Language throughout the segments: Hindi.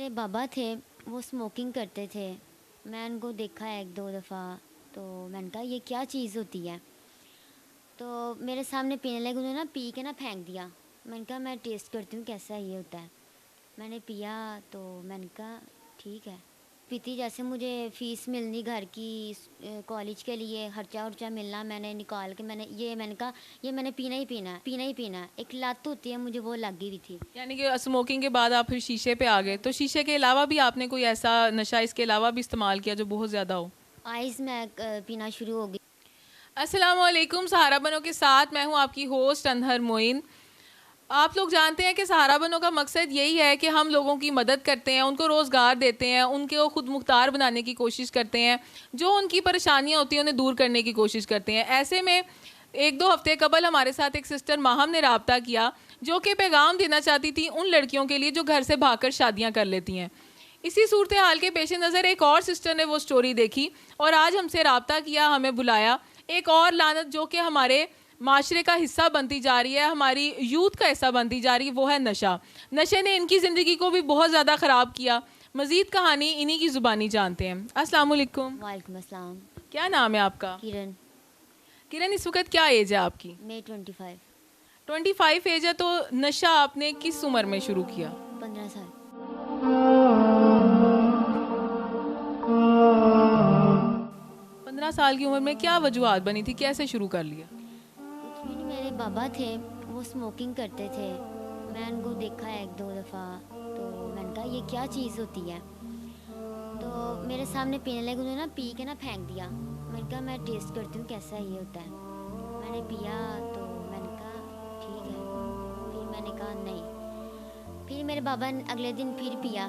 मेरे बाबा थे, वो स्मोकिंग करते थे। मैं उनको देखा है 1-2 दफ़ा, तो मैंने कहा ये क्या चीज़ होती है? तो मेरे सामने पीने लगे, उन्होंने ना पी के ना फेंक दिया। मैंने कहा मैं टेस्ट करती हूँ कैसा ये होता है। मैंने पिया तो मैंने कहा ठीक है। पीती जैसे मुझे फ़ीस मिलनी घर की, कॉलेज के लिए खर्चा-वर्चा मिलना, मैंने निकाल के मैंने कहा ये मैंने पीना ही पीना है, पीना ही पीना है। एक लत होती है, मुझे वो लगी हुई थी। यानी कि स्मोकिंग के बाद आप फिर शीशे पे आ गए, तो शीशे के अलावा भी आपने कोई ऐसा नशा इसके अलावा भी इस्तेमाल किया जो बहुत ज़्यादा हो? आइस में पीना शुरू हो गई। अस्सलाम वालेकुम, सहारा बनो के साथ मैं हूं आपकी होस्ट अनहर मोइन। आप लोग जानते हैं कि सहारा बनो का मकसद यही है कि हम लोगों की मदद करते हैं, उनको रोज़गार देते हैं, उनको खुद मुख्तार बनाने की कोशिश करते हैं, जो उनकी परेशानियां होती हैं उन्हें दूर करने की कोशिश करते हैं। ऐसे में 1-2 हफ्ते कबल हमारे साथ एक सिस्टर माहम ने रब्ता किया, जो कि पैगाम देना चाहती थी उन लड़कियों के लिए जो घर से भागकर शादियाँ कर लेती हैं। इसी सूरत हाल के पेश नज़र एक और सिस्टर ने वो स्टोरी देखी और आज हमसे रब्ता किया, हमें बुलाया। एक और लानत जो कि हमारे माशरे का हिस्सा बनती जा रही है, हमारी यूथ का हिस्सा बनती जा रही है, वो है नशा। नशे ने इनकी ज़िंदगी को भी बहुत ज़्यादा ख़राब किया। मज़ीद कहानी इन्हीं की ज़ुबानी जानते हैं। अस्सलाम वालेकुम। वालेकुम अस्सलाम। क्या नाम है आपका? किरण। किरण, इस वक्त क्या एज है आपकी? मैं 25। 25 एज है, तो नशा आपने किस उम्र में शुरू किया? 15 साल। 15 साल की उम्र में क्या वजूहत बनी थी, कैसे शुरू कर लिया? कुछ भी नहीं, मेरे बाबा थे, वो स्मोकिंग करते थे। मैं उनको देखा है 1-2 दफ़ा, तो मैंने कहा ये क्या चीज़ होती है? तो मेरे सामने पीने लगे, उन्होंने ना पी के ना फेंक दिया। मैंने कहा मैं टेस्ट करती हूँ कैसा ये होता है। मैंने पिया तो मैंने कहा ठीक है। फिर मैंने कहा नहीं। फिर मेरे बाबा ने अगले दिन फिर पिया,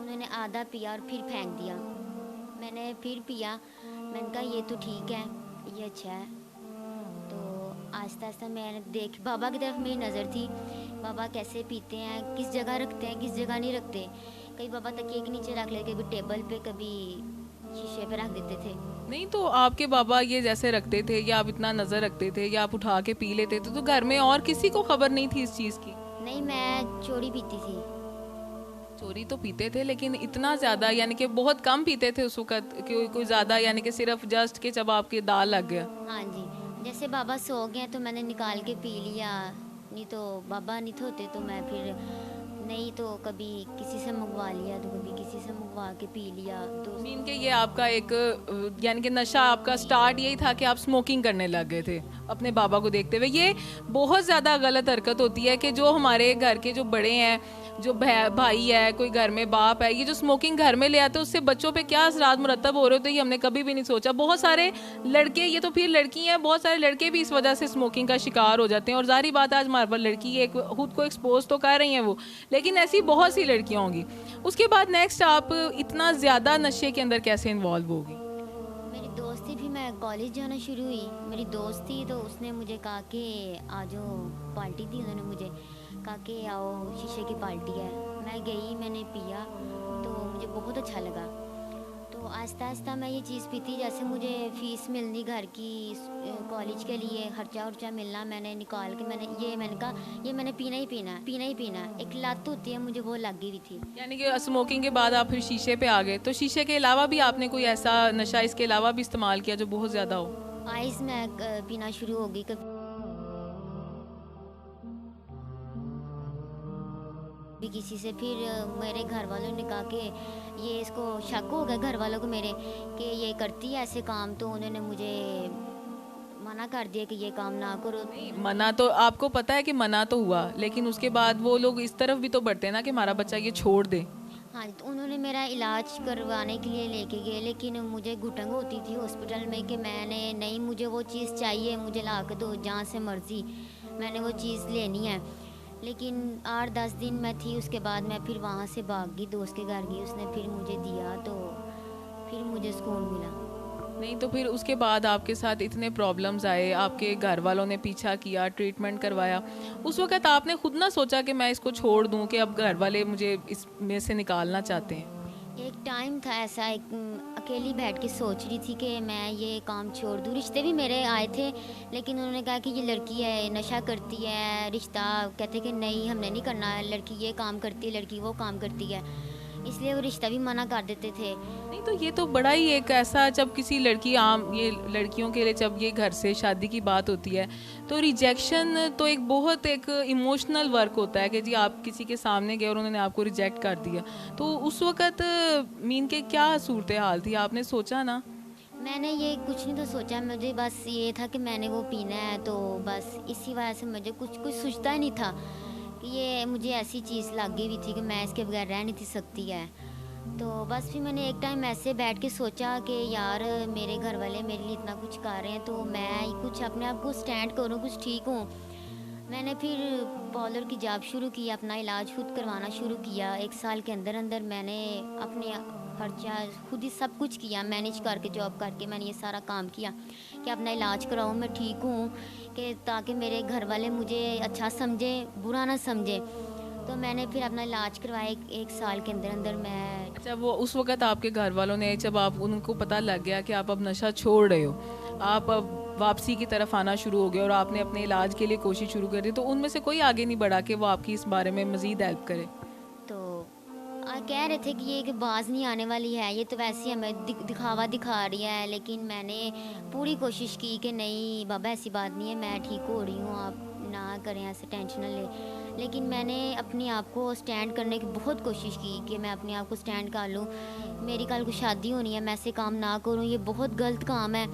उन्होंने आधा पिया और फिर फेंक दिया। मैंने फिर पिया, मैंने कहा ये तो ठीक है, ये अच्छा है। तो आहिस्ता आहिस्ता मैंने देख बाबा की तरफ मेरी नज़र थी, बाबा कैसे पीते हैं, किस जगह रखते हैं, किस जगह नहीं रखते। कई बाबा तकिए के नीचे रख लेते, कभी टेबल पे, कभी शीशे पे रख देते थे। नहीं, तो आपके बाबा ये जैसे रखते थे या आप इतना नज़र रखते थे या आप उठा के पी लेते थे, तो घर में और किसी को खबर नहीं थी इस चीज़ की? नहीं, मैं चोरी पीती थी। चोरी तो पीते थे, लेकिन इतना ज़्यादा यानी कि बहुत कम पीते थे उस वक़्त, कोई ज़्यादा यानी कि सिर्फ जस्ट के जब आपके दाल लग गया? हाँ जी, जैसे बाबा सो गए तो मैंने निकाल के पी लिया, नहीं तो बाबा नहीं होते तो मैं फिर नहीं तो कभी किसी से मंगवा लिया, तो कभी किसी से मंगवा के पी लिया। तो मीन के ये आपका एक यानी कि नशा आपका स्टार्ट यही था कि आप स्मोकिंग करने लग गए थे अपने बाबा को देखते हुए। ये बहुत ज़्यादा गलत हरकत होती है कि जो हमारे घर के जो बड़े हैं, जो भाई है, कोई घर में बाप है, ये जो स्मोकिंग घर में ले आते हैं उससे बच्चों पे क्या असरात मुरतब हो रहे होते हैं ये हमने कभी भी नहीं सोचा। बहुत सारे लड़के, ये तो फिर लड़की हैं, बहुत सारे लड़के भी इस वजह से स्मोकिंग का शिकार हो जाते हैं। और जाहिर बात है आज हमारे पास लड़की एक खुद को एक्सपोज तो कर रही हैं वो, लेकिन ऐसी बहुत सी लड़कियाँ होंगी। उसके बाद नेक्स्ट आप इतना ज़्यादा नशे के अंदर कैसे इन्वॉल्व होगी? मेरी दोस्ती भी, मैं कॉलेज जाना शुरू हुई, मेरी दोस्त थी तो उसने मुझे कहा कि आ जाओ, पार्टी दी उन्होंने मुझे, कहा कि आओ शीशे की पार्टी है। मैं गई, मैंने पिया तो मुझे बहुत अच्छा लगा। तो आहिस्ता आहिस्ता मैं ये चीज़ पीती, जैसे मुझे फ़ीस मिलनी घर की, कॉलेज के लिए खर्चा वर्चा मिलना, मैंने निकाल के मैंने कहा ये मैंने पीना ही पीना है, पीना ही पीना है। एक लत होती है, मुझे वो लगी हुई थी। यानी कि स्मोकिंग के बाद आप फिर शीशे पे आ गए, तो शीशे के अलावा भी आपने कोई ऐसा नशा इसके अलावा भी इस्तेमाल किया जो बहुत ज़्यादा हो? आइस में पीना शुरू हो गई, कभी भी किसी से। फिर मेरे घर वालों ने कहा कि ये इसको शक हो गया घर वालों को मेरे कि ये करती है ऐसे काम, तो उन्होंने मुझे मना कर दिया कि ये काम ना करो। मना तो आपको पता है कि मना तो हुआ, लेकिन उसके बाद वो लोग इस तरफ भी तो बढ़ते हैं ना कि हमारा बच्चा ये छोड़ दे। हाँ, तो उन्होंने मेरा इलाज करवाने के लिए लेके गए, लेकिन मुझे घुटन होती थी हॉस्पिटल में कि मैंने नहीं, मुझे वो चीज़ चाहिए, मुझे ला के दो जहाँ से मर्ज़ी, मैंने वो चीज़ लेनी है। लेकिन 8-10 दिन मैं थी, उसके बाद मैं फिर वहाँ से भाग गई, दोस्त के घर गई, उसने फिर मुझे दिया तो फिर मुझे सुकून मिला। नहीं, तो फिर उसके बाद आपके साथ इतने प्रॉब्लम्स आए, आपके घर वालों ने पीछा किया, ट्रीटमेंट करवाया, उस वक्त आपने खुद ना सोचा कि मैं इसको छोड़ दूं कि अब घर वाले मुझे इसमें से निकालना चाहते हैं? एक टाइम था ऐसा, अकेली बैठ के सोच रही थी कि मैं ये काम छोड़ दूँ। रिश्ते भी मेरे आए थे, लेकिन उन्होंने कहा कि ये लड़की है, नशा करती है, रिश्ता कहते कि नहीं हमने नहीं करना है, लड़की ये काम करती है, लड़की वो काम करती है। इसलिए वो रिश्ता भी मना कर देते थे। नहीं तो ये तो बड़ा ही एक ऐसा, जब किसी लड़की आम ये लड़कियों के लिए जब ये घर से शादी की बात होती है तो रिजेक्शन तो एक बहुत एक इमोशनल वर्क होता है कि जी आप किसी के सामने गए और उन्होंने आपको रिजेक्ट कर दिया, तो उस वक़्त मीन के क्या सूरत हाल थी, आपने सोचा ना? मैंने ये कुछ नहीं तो सोचा, मुझे बस ये था कि मैंने वो पीना है, तो बस इसी वजह से मुझे कुछ कुछ सोचता ही नहीं था कि ये मुझे ऐसी चीज़ लग गई हुई थी कि मैं इसके बगैर रह नहीं थी सकती है। तो बस फिर मैंने एक टाइम ऐसे बैठ के सोचा कि यार मेरे घर वाले मेरे लिए इतना कुछ कर रहे हैं, तो मैं कुछ अपने आप को स्टैंड करूँ, कुछ ठीक हूँ। मैंने फिर पार्लर की जॉब शुरू की, अपना इलाज खुद करवाना शुरू किया। 1 साल के अंदर अंदर मैंने अपने खर्चा खुद ही सब कुछ किया, मैनेज करके जॉब करके मैंने ये सारा काम किया कि अपना इलाज कराऊँ, मैं ठीक हूँ, कि ताकि मेरे घर वाले मुझे अच्छा समझे, बुरा ना समझे। तो मैंने फिर अपना इलाज करवाया। 1 साल के अंदर अंदर मैं अच्छा, वो उस वक़्त आपके घर वालों ने, जब आप उनको पता लग गया कि आप अब नशा छोड़ रहे हो, आप अब वापसी की तरफ आना शुरू हो गए और आपने अपने इलाज के लिए कोशिश शुरू कर दी, तो उनमें से कोई आगे नहीं बढ़ा कि वो आपकी इस बारे में मज़ीद हेल्प करे? तो कह रहे थे कि ये कि बाज नहीं आने वाली है, ये तो वैसे ही हमें दिखावा दिखा रही है, लेकिन मैंने पूरी कोशिश की कि नहीं बाबा ऐसी बात नहीं है, मैं ठीक हो रही हूँ, आप ना करें, ऐसे टेंशन ना लें। लेकिन मैंने अपने आप को स्टैंड करने की बहुत कोशिश की कि मैं अपने आप को स्टैंड कर लूँ। मेरी कल को शादी होनी है, मैं ऐसे काम ना करूँ, ये बहुत गलत काम है।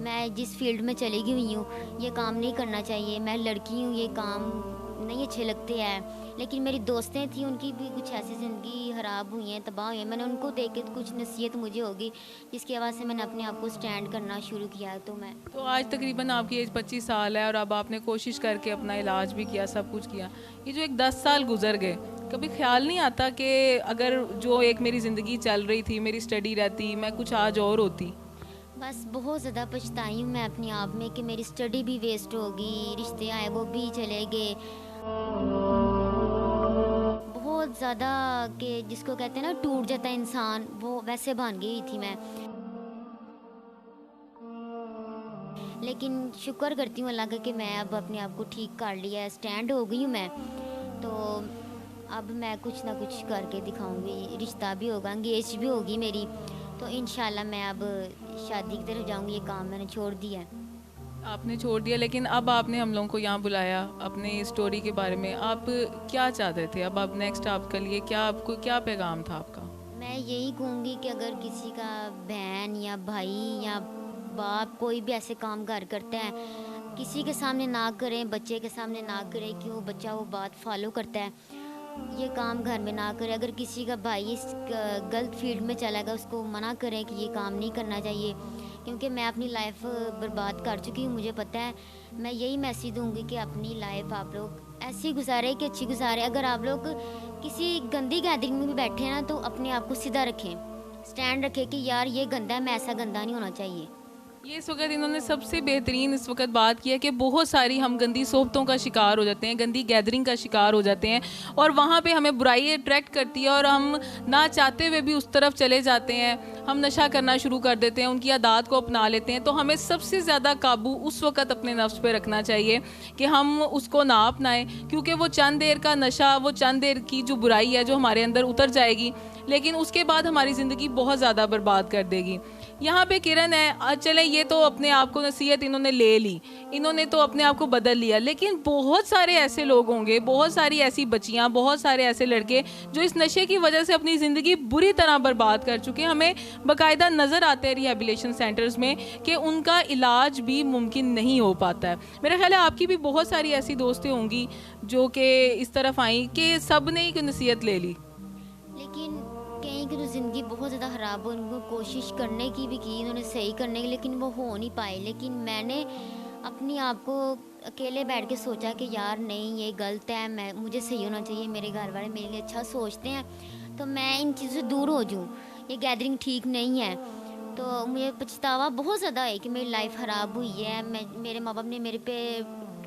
मैं जिस फील्ड में चली गई हुई हूँ, ये काम नहीं करना चाहिए, मैं लड़की हूँ, ये काम नहीं अच्छे लगते हैं। लेकिन मेरी दोस्तें थी, उनकी भी कुछ ऐसी ज़िंदगी ख़राब हुई है, तबाह हुई है। मैंने उनको देख के कुछ नसीहत मुझे होगी, जिसकी वजह से मैंने अपने आप को स्टैंड करना शुरू किया। तो आज तकरीबन आपकी एज 25 साल है और अब आपने कोशिश करके अपना इलाज भी किया, सब कुछ किया। ये जो एक 10 साल गुजर गए, कभी ख्याल नहीं आता कि अगर जो एक मेरी ज़िंदगी चल रही थी, मेरी स्टडी रहती, मैं कुछ आज और होती? बस बहुत ज़्यादा पछताई हूँ मैं अपने आप में कि मेरी स्टडी भी वेस्ट होगी, रिश्ते आए वो भी चले गए। बहुत ज़्यादा, कि जिसको कहते हैं ना टूट जाता है इंसान, वो वैसे बन गई थी मैं। लेकिन शुक्र करती हूँ अल्लाह का कि मैं अब अपने आप को ठीक कर लिया है, स्टैंड हो गई हूँ मैं। तो अब मैं कुछ ना कुछ करके दिखाऊंगी, रिश्ता भी होगा, एंगेज भी होगी मेरी, तो इंशाल्लाह मैं अब शादी की तरफ जाऊंगी। ये काम मैंने छोड़ दिया है। आपने छोड़ दिया, लेकिन अब आपने हम लोगों को यहाँ बुलाया अपने स्टोरी के बारे में, आप क्या चाहते थे? अब आप नेक्स्ट आपके लिए क्या, आपको क्या पैगाम था आपका? मैं यही कहूँगी कि अगर किसी का बहन या भाई या बाप कोई भी ऐसे काम घर करता है, किसी के सामने ना करें, बच्चे के सामने ना करें कि वो बच्चा वो बात फॉलो करता है, ये काम घर में ना करें। अगर किसी का भाई इस गलत फील्ड में चला गया, उसको मना करें कि ये काम नहीं करना चाहिए, क्योंकि मैं अपनी लाइफ बर्बाद कर चुकी हूँ, मुझे पता है। मैं यही मैसेज दूंगी कि अपनी लाइफ आप लोग ऐसी गुजारे कि अच्छी गुजारे। अगर आप लोग किसी गंदी गैदरिंग में भी बैठे हैं ना, तो अपने आप को सीधा रखें, स्टैंड रखें कि यार ये गंदा है, मैं ऐसा गंदा नहीं होना चाहिए। ये इस वक्त इन्होंने सबसे बेहतरीन इस वक्त बात की है कि बहुत सारी हम गंदी सोबतों का शिकार हो जाते हैं, गंदी गैदरिंग का शिकार हो जाते हैं और वहाँ पे हमें बुराई अट्रैक्ट करती है और हम ना चाहते हुए भी उस तरफ चले जाते हैं। हम नशा करना शुरू कर देते हैं, उनकी आदत को अपना लेते हैं। तो हमें सबसे ज़्यादा काबू उस वक्त अपने नफ्स पे रखना चाहिए कि हम उसको ना अपनाएं, क्योंकि वो चंद देर का नशा, वो चंद देर की जो बुराई है जो हमारे अंदर उतर जाएगी, लेकिन उसके बाद हमारी ज़िंदगी बहुत ज़्यादा बर्बाद कर देगी। यहाँ पे किरण है, चले ये तो अपने आप को नसीहत इन्होंने ले ली, इन्होंने तो अपने आप को बदल लिया, लेकिन बहुत सारे ऐसे लोग होंगे, बहुत सारी ऐसी बच्चियाँ, बहुत सारे ऐसे लड़के जो इस नशे की वजह से अपनी ज़िंदगी बुरी तरह बर्बाद कर चुके हैं। हमें बाकायदा नज़र आते हैं रिहेबिलिटेशन सेंटर्स में कि उनका इलाज भी मुमकिन नहीं हो पाता है। मेरा ख्याल है आपकी भी बहुत सारी ऐसी दोस्तें होंगी जो कि इस तरफ आई कि सब ने ही नसीहत ले ली, लेकिन कहीं की तो ज़िंदगी बहुत ज़्यादा ख़राब हो, उनको कोशिश करने की भी की इन्होंने सही करने की, लेकिन वो हो नहीं पाए। लेकिन मैंने अपने आप को अकेले बैठ के सोचा कि यार नहीं, ये गलत है, मुझे सही होना चाहिए, मेरे घर वाले मेरे लिए अच्छा सोचते हैं, तो मैं इन चीज़ों से दूर हो जाऊँ, ये गैदरिंग ठीक नहीं है। तो मुझे पछतावा बहुत ज़्यादा है कि मेरी लाइफ ख़राब हुई है। मेरे माँ बाप ने मेरे पे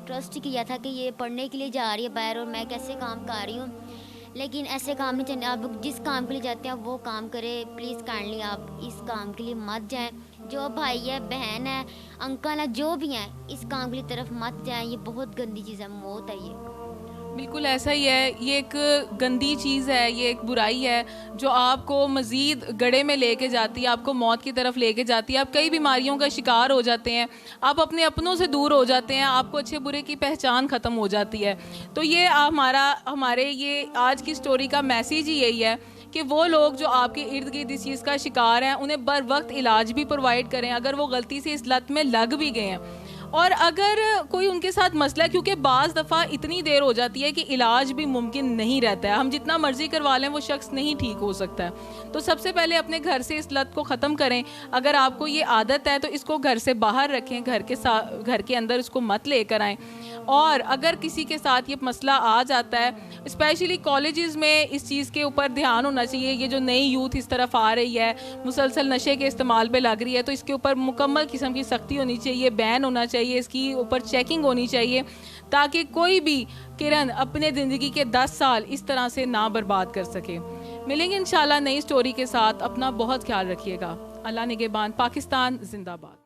ट्रस्ट किया था कि ये पढ़ने के लिए जा रही है बाहर और मैं कैसे काम कर रही हूँ, लेकिन ऐसे काम नहीं चाहिए। आप जिस काम के लिए जाते हैं आप वो काम करें, प्लीज़ काइंडली आप इस काम के लिए मत जाएं। जो भाई है, बहन है, अंकल है, जो भी हैं, इस काम की तरफ मत जाएं, ये बहुत गंदी चीज़ है, मौत है ये। बिल्कुल ऐसा ही है। ये एक गंदी चीज़ है, ये एक बुराई है जो आपको मज़ीद गड्ढे में लेके जाती है, आपको मौत की तरफ लेके जाती है। आप कई बीमारियों का शिकार हो जाते हैं, आप अपने अपनों से दूर हो जाते हैं, आपको अच्छे बुरे की पहचान ख़त्म हो जाती है। तो ये हमारे ये आज की स्टोरी का मैसेज ही यही है कि वो लोग जो आपके इर्द गिर्द इस चीज़ का शिकार हैं, उन्हें बर वक्त इलाज भी प्रोवाइड करें अगर वो गलती से इस लत में लग भी गए हैं। और अगर कोई उनके साथ मसला है, क्योंकि बाज़ दफ़ा इतनी देर हो जाती है कि इलाज भी मुमकिन नहीं रहता है, हम जितना मर्जी करवा लें वो शख्स नहीं ठीक हो सकता है। तो सबसे पहले अपने घर से इस लत को ख़त्म करें। अगर आपको ये आदत है तो इसको घर से बाहर रखें, घर के अंदर इसको मत लेकर आएँ। और अगर किसी के साथ ये मसला आ जाता है, स्पेशली कॉलेजेस में इस चीज़ के ऊपर ध्यान होना चाहिए। ये जो नई यूथ इस तरफ आ रही है, मुसलसल नशे के इस्तेमाल पे लग रही है, तो इसके ऊपर मुकम्मल किस्म की सख्ती होनी चाहिए, बैन होना चाहिए, इसकी ऊपर चेकिंग होनी चाहिए, ताकि कोई भी किरण अपने ज़िंदगी के 10 साल इस तरह से ना बर्बाद कर सके। मिलेंगे इंशाल्लाह नई स्टोरी के साथ। अपना बहुत ख्याल रखिएगा। अल्लाह निगहबान। पाकिस्तान जिंदाबाद।